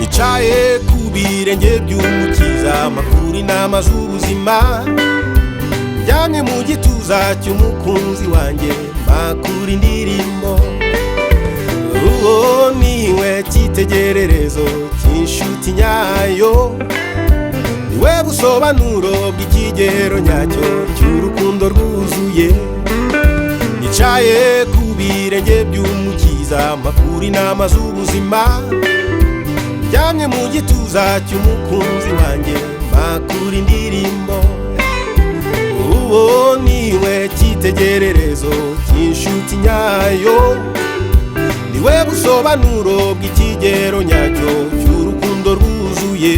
nicaye ku birenge by'umukiza, amakuru inama z'ubuzima njyamye mu gituza cy'umukunzi wanjye, makuru indirimbo. Uwo niwe cyitegererezo cy'inshuti nyayo, niwe busobanuro bw'ikigero nyacyo cy'urukundo rwuzuye. Nicaye ku birenge by'umukiza, amakuru inama z'ubuzima njyamye mu gituza cy'umukunzi wanjye, makuru indirimbo. Uwo niwe cyitegererezo cy'inshuti nyayo, niwe busobanuro bw'ikigero nyacyo cy'urukundo rwuzuye.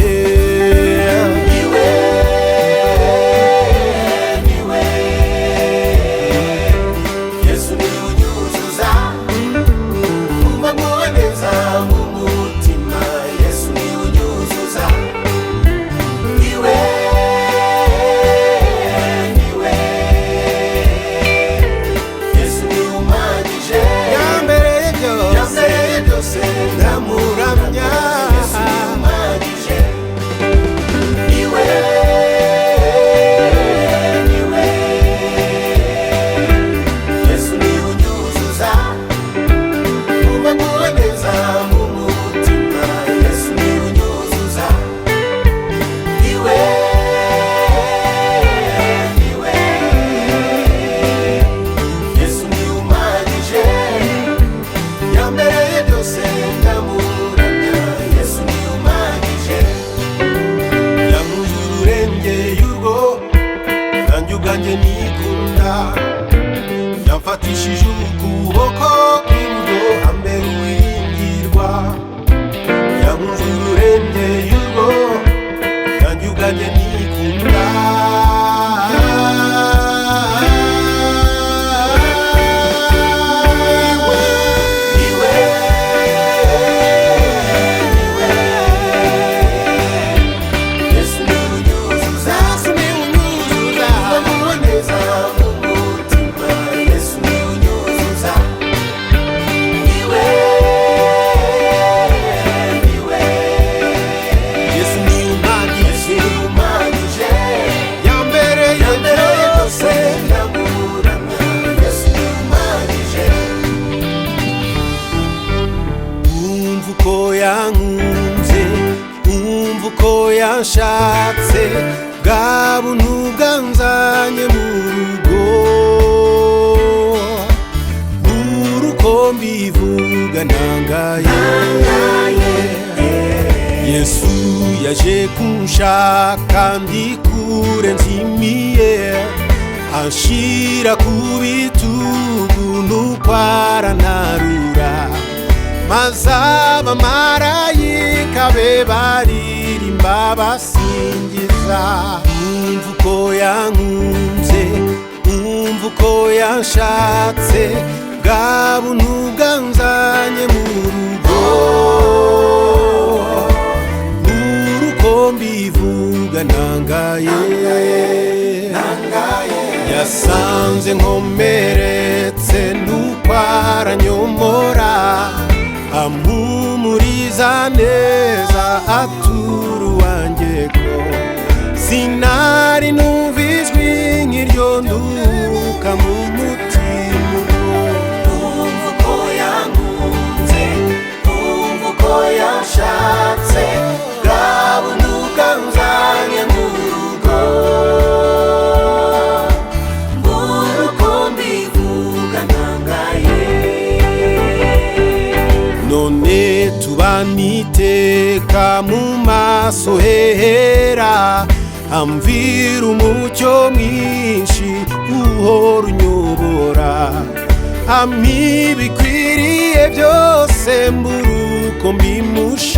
Yamfatishije ukuboko kw'iburyo hambere uwiringirwa, yankunze ururengeye urwo nanjye ubwanjye nikunda. Yankunze, umva uko yanshatse, bwa buntu bwanzanye mu rugo. Uruko mbivuga ntangaye, Yesu yaje kunshaka ndi kure nzimiye, anshira ku bitugu nuko arantarura, maze abamarayika be baririmba basingiza. Umva uko yankunze, umva uko yanshatse, bwa buntu bwanzanye mu rugo. Uruko mbivuga ntangaye, yasanze nkomeretse nuko aranyomora, ampumuriza neza atura uwanjye ko sinari numva ijwi nk'iryo nduka mu mutima. Umva uko yankunze, umva uko yanshatse, bwa buntu bwanzanye mu rugo. Uruko mbivuga ntangaye, none tubaniteka mu maso hera, amvira umucyo mwinshi uhora unyobora, ampa ibikwiriye byose mbura uko mbimusha.